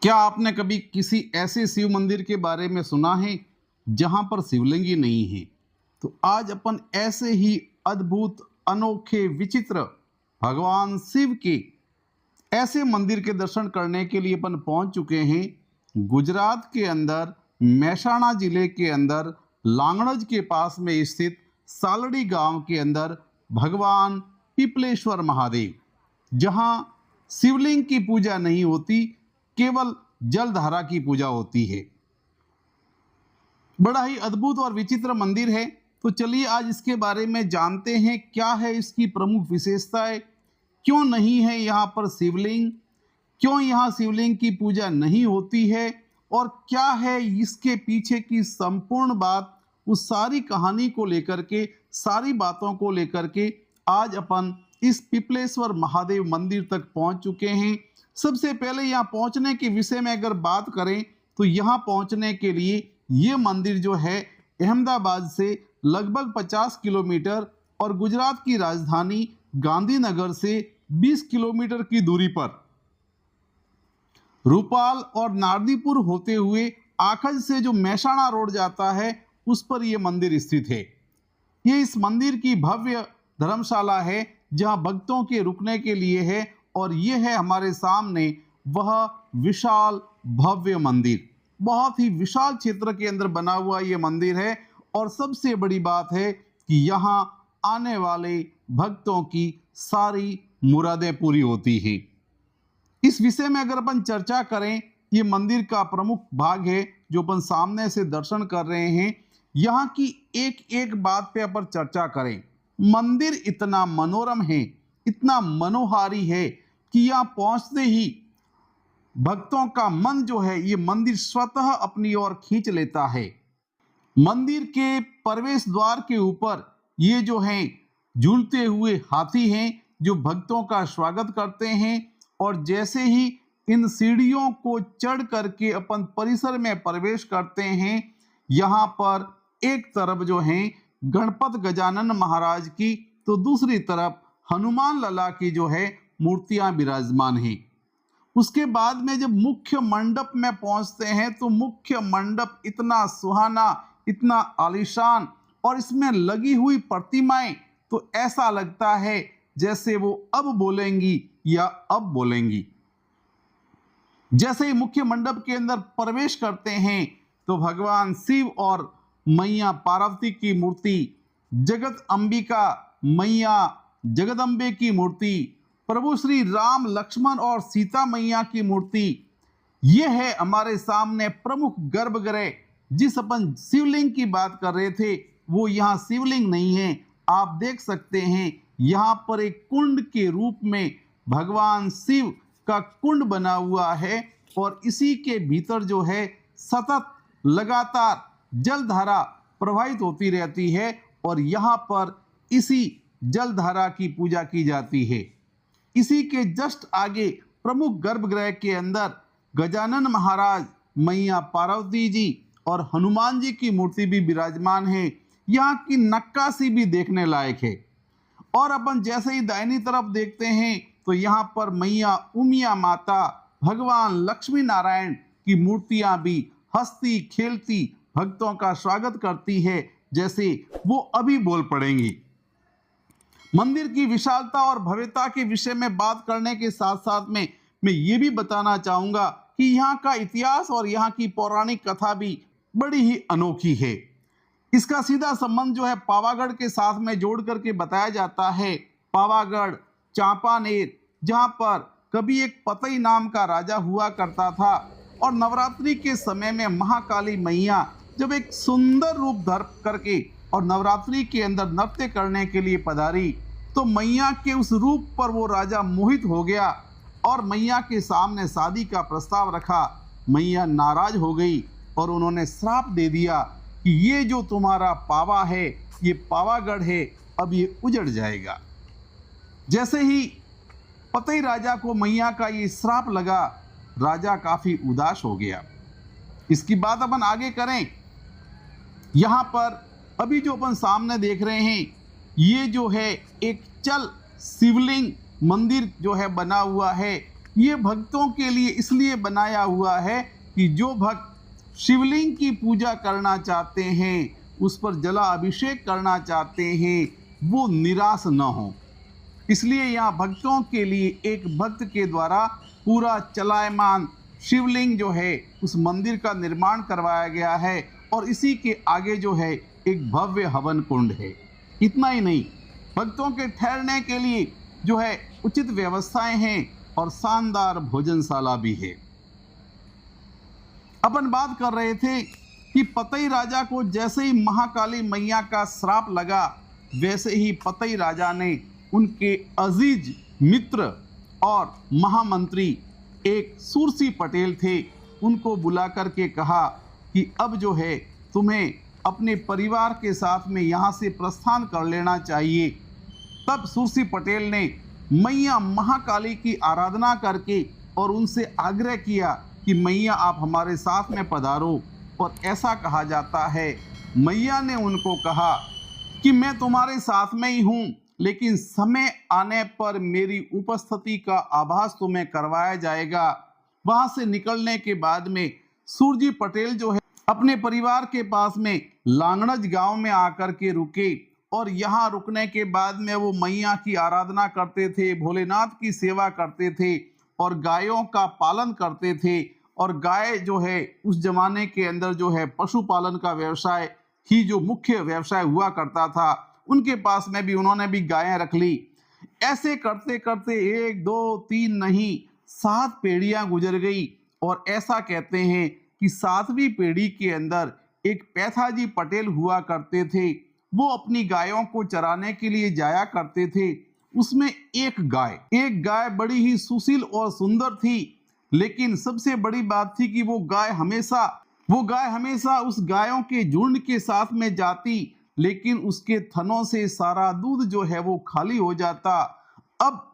क्या आपने कभी किसी ऐसे शिव मंदिर के बारे में सुना है जहां पर शिवलिंग ही नहीं है? तो आज अपन ऐसे ही अद्भुत, अनोखे, विचित्र भगवान शिव के ऐसे मंदिर के दर्शन करने के लिए अपन पहुंच चुके हैं गुजरात के अंदर, महसाणा जिले के अंदर, लांगड़ज के पास में स्थित सालड़ी गांव के अंदर भगवान पिपलेश्वर महादेव, जहां शिवलिंग की पूजा नहीं होती, केवल जलधारा की पूजा होती है। बड़ा ही अद्भुत और विचित्र मंदिर है। तो चलिए आज इसके बारे में जानते हैं, क्या है इसकी प्रमुख विशेषताएं, क्यों नहीं है यहाँ पर शिवलिंग, क्यों यहाँ शिवलिंग की पूजा नहीं होती है और क्या है इसके पीछे की संपूर्ण बात। उस सारी कहानी को लेकर के, सारी बातों को लेकर के आज अपन इस पिपलेश्वर महादेव मंदिर तक पहुंच चुके हैं। सबसे पहले यहाँ पहुंचने के विषय में अगर बात करें तो यहाँ पहुंचने के लिए ये मंदिर जो है अहमदाबाद से लगभग 50 किलोमीटर और गुजरात की राजधानी गांधीनगर से 20 किलोमीटर की दूरी पर रूपाल और नारदीपुर होते हुए आखज से जो महसाणा रोड जाता है उस पर यह मंदिर स्थित है। ये इस मंदिर की भव्य धर्मशाला है जहां भक्तों के रुकने के लिए है और ये है हमारे सामने वह विशाल भव्य मंदिर। बहुत ही विशाल क्षेत्र के अंदर बना हुआ ये मंदिर है और सबसे बड़ी बात है कि यहाँ आने वाले भक्तों की सारी मुरादें पूरी होती हैं। इस विषय में अगर अपन चर्चा करें, ये मंदिर का प्रमुख भाग है जो अपन सामने से दर्शन कर रहे हैं। यहाँ की एक एक बात पे अपन चर्चा करें, मंदिर इतना मनोरम है, इतना मनोहारी है कि यहाँ पहुंचते ही भक्तों का मन जो है ये मंदिर स्वतः अपनी ओर खींच लेता है। मंदिर के प्रवेश द्वार के ऊपर ये जो हैं झूलते हुए हाथी हैं जो भक्तों का स्वागत करते हैं और जैसे ही इन सीढ़ियों को चढ़ करके अपन परिसर में प्रवेश करते हैं, यहाँ पर एक तरफ जो है गणपत गजानन महाराज की तो दूसरी तरफ हनुमान लला की जो है मूर्तियां विराजमान हैं। उसके बाद में जब मुख्य मंडप में पहुंचते हैं तो मुख्य मंडप इतना सुहाना, इतना आलीशान और इसमें लगी हुई प्रतिमाएं तो ऐसा लगता है जैसे वो अब बोलेंगी या अब बोलेंगी। जैसे ही मुख्य मंडप के अंदर प्रवेश करते हैं तो भगवान शिव और मैया पार्वती की मूर्ति, जगत अंबिका मैया जगदम्बे की मूर्ति, प्रभु श्री राम, लक्ष्मण और सीता मैया की मूर्ति, ये है हमारे सामने प्रमुख गर्भगृह। जिस अपन शिवलिंग की बात कर रहे थे वो यहाँ शिवलिंग नहीं है। आप देख सकते हैं यहाँ पर एक कुंड के रूप में भगवान शिव का कुंड बना हुआ है और इसी के भीतर जो है सतत लगातार जलधारा प्रवाहित होती रहती है और यहाँ पर इसी जलधारा की पूजा की जाती है। इसी के जस्ट आगे प्रमुख गर्भगृह के अंदर गजानन महाराज, मैया पार्वती जी और हनुमान जी की मूर्ति भी विराजमान है। यहाँ की नक्काशी भी देखने लायक है। और अपन जैसे ही दाहिनी तरफ देखते हैं तो यहाँ पर मैया उमिया माता, भगवान लक्ष्मी नारायण की मूर्तियां भी हंसती खेलती भक्तों का स्वागत करती है जैसे वो अभी बोल पड़ेंगी। मंदिर की विशालता और भव्यता के विषय में बात करने के साथ साथ में मैं ये भी बताना चाहूँगा कि यहाँ का इतिहास और यहाँ की पौराणिक कथा भी बड़ी ही अनोखी है। इसका सीधा संबंध जो है पावागढ़ के साथ में जोड़ करके बताया जाता है। पावागढ़, चांपानेर, जहाँ पर कभी एक पतई नाम का राजा हुआ करता था और नवरात्रि के समय में महाकाली मैया जब एक सुंदर रूप धर करके और नवरात्रि के अंदर नृत्य करने के लिए पधारी तो मैया के उस रूप पर वो राजा मोहित हो गया और मैया के सामने शादी का प्रस्ताव रखा। मैया नाराज हो गई और उन्होंने श्राप दे दिया कि ये जो तुम्हारा पावा है, ये पावागढ़ है, अब ये उजड़ जाएगा। जैसे ही पतई राजा को मैया का ये श्राप लगा, राजा काफी उदास हो गया। इसकी बात अपन आगे करें, यहाँ पर अभी जो अपन सामने देख रहे हैं ये जो है एक चल शिवलिंग मंदिर जो है बना हुआ है। ये भक्तों के लिए इसलिए बनाया हुआ है कि जो भक्त शिवलिंग की पूजा करना चाहते हैं, उस पर जला अभिषेक करना चाहते हैं, वो निराश न हो। इसलिए यहाँ भक्तों के लिए एक भक्त के द्वारा पूरा चलायमान शिवलिंग जो है उस मंदिर का निर्माण करवाया गया है और इसी के आगे जो है एक भव्य हवन कुंड है। इतना ही नहीं, भक्तों के ठहरने के लिए जो है उचित व्यवस्थाएं हैं और शानदार भोजनशाला भी है। अपन बात कर रहे थे कि पतई राजा को जैसे ही महाकाली मैया का श्राप लगा, वैसे ही पतई राजा ने उनके अजीज मित्र और महामंत्री एक सूरसी पटेल थे, उनको बुला करके कहा कि अब जो है तुम्हें अपने परिवार के साथ में यहाँ से प्रस्थान कर लेना चाहिए। तब सूरसी पटेल ने मैया महाकाली की आराधना करके और उनसे आग्रह किया कि मैया आप हमारे साथ में पधारो। और ऐसा कहा जाता है, मैया ने उनको कहा कि मैं तुम्हारे साथ में ही हूँ, लेकिन समय आने पर मेरी उपस्थिति का आभास तुम्हें करवाया जाएगा। वहां से निकलने के बाद में सूरजी पटेल जो है अपने परिवार के पास में लांगड़ज गांव में आकर के रुके और यहाँ रुकने के बाद में वो मैया की आराधना करते थे, भोलेनाथ की सेवा करते थे और गायों का पालन करते थे। और गाय जो है उस जमाने के अंदर जो है पशुपालन का व्यवसाय ही जो मुख्य व्यवसाय हुआ करता था, उनके पास में भी उन्होंने भी गायें रख ली। ऐसे करते करते 1 2 3 नहीं 7 पीढ़ियां गुजर गई और ऐसा कहते हैं कि 7वीं पीढ़ी के अंदर एक पैथाजी पटेल हुआ करते थे। वो अपनी गायों को चराने के लिए जाया करते थे। उसमें एक गाय बड़ी ही सुशील और सुंदर थी, लेकिन सबसे बड़ी बात थी कि वो गाय हमेशा उस गायों के झुंड के साथ में जाती, लेकिन उसके थनों से सारा दूध जो है वो खाली हो जाता। अब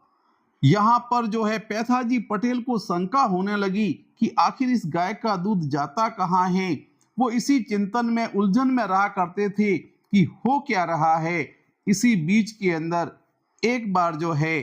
यहाँ पर जो है पैथाजी पटेल को शंका होने लगी कि आखिर इस गाय का दूध जाता कहाँ है। वो इसी चिंतन में उलझन में रहा करते थे कि हो क्या रहा है। इसी बीच के अंदर एक बार जो है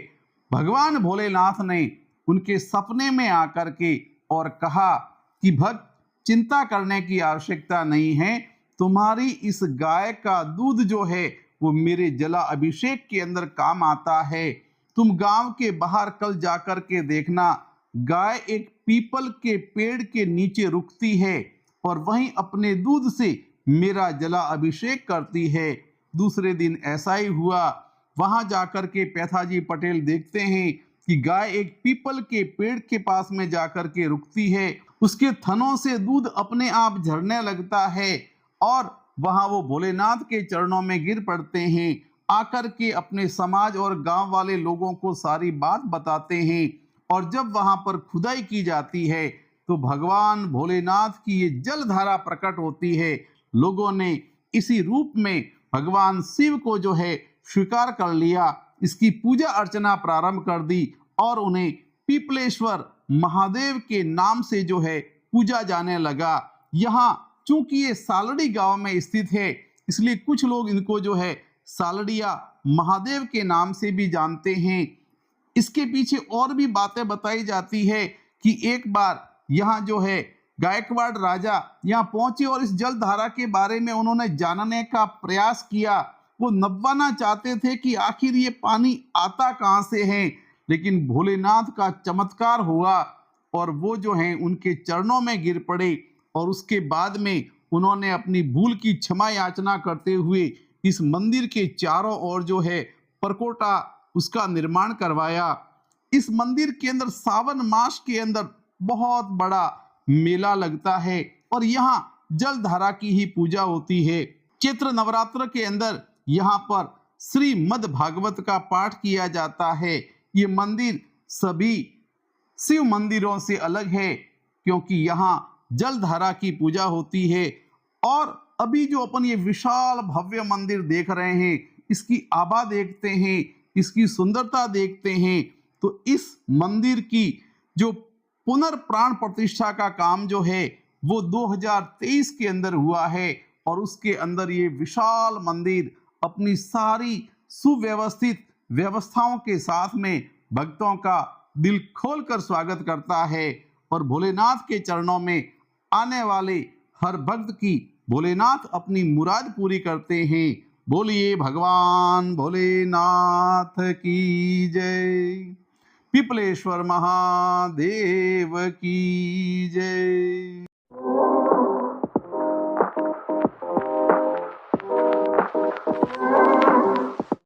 भगवान भोलेनाथ ने उनके सपने में आकर के और कहा कि भक्त, चिंता करने की आवश्यकता नहीं है, तुम्हारी इस गाय का दूध जो है वो मेरे जला अभिषेक के अंदर काम आता है। तुम गांव के बाहर कल जाकर के देखना, गाय एक पीपल के पेड़ के नीचे रुकती है और वहीं अपने दूध से मेरा जला अभिषेक करती है। दूसरे दिन ऐसा ही हुआ। वहां जाकर के पैथाजी पटेल देखते हैं कि गाय एक पीपल के पेड़ के पास में जाकर के रुकती है, उसके थनों से दूध अपने आप झरने लगता है और वहां वो भोलेनाथ के चरणों में गिर पड़ते हैं। आकर के अपने समाज और गांव वाले लोगों को सारी बात बताते हैं और जब वहां पर खुदाई की जाती है तो भगवान भोलेनाथ की ये जलधारा प्रकट होती है। लोगों ने इसी रूप में भगवान शिव को जो है स्वीकार कर लिया, इसकी पूजा अर्चना प्रारंभ कर दी और उन्हें पीपलेश्वर महादेव के नाम से जो है पूजा जाने लगा। यहाँ चूंकि ये सालड़ी गांव में स्थित है, इसलिए कुछ लोग इनको जो है सालड़िया महादेव के नाम से भी जानते हैं। इसके पीछे और भी बातें बताई जाती है कि एक बार यहाँ जो है गायकवाड़ राजा यहाँ पहुंचे और इस जलधारा के बारे में उन्होंने जानने का प्रयास किया। वो नब्बाना चाहते थे कि आखिर ये पानी आता कहाँ से है, लेकिन भोलेनाथ का चमत्कार हुआ और वो जो हैं उनके चरणों में गिर पड़े और उसके बाद में उन्होंने अपनी भूल की क्षमा याचना करते हुए इस मंदिर के चारों ओर जो है परकोटा उसका निर्माण करवाया। इस मंदिर के अंदर सावन मास के अंदर बहुत बड़ा मेला लगता है और यहाँ जलधारा की ही पूजा होती है। चैत्र नवरात्र के अंदर यहाँ पर श्रीमद् भागवत का पाठ किया जाता है। ये मंदिर सभी शिव मंदिरों से अलग है क्योंकि यहाँ जलधारा की पूजा होती है। और अभी जो अपन ये विशाल भव्य मंदिर देख रहे हैं, इसकी आभा देखते हैं, इसकी सुंदरता देखते हैं, तो इस मंदिर की जो पुनर्प्राण प्रतिष्ठा का काम जो है वो 2023 के अंदर हुआ है और उसके अंदर ये विशाल मंदिर अपनी सारी सुव्यवस्थित व्यवस्थाओं के साथ में भक्तों का दिल खोलकर स्वागत करता है और भोलेनाथ के चरणों में आने वाले हर भक्त की भोलेनाथ अपनी मुराद पूरी करते हैं। बोलिए भगवान भोलेनाथ की जय। पिपलेश्वर महादेव की जय।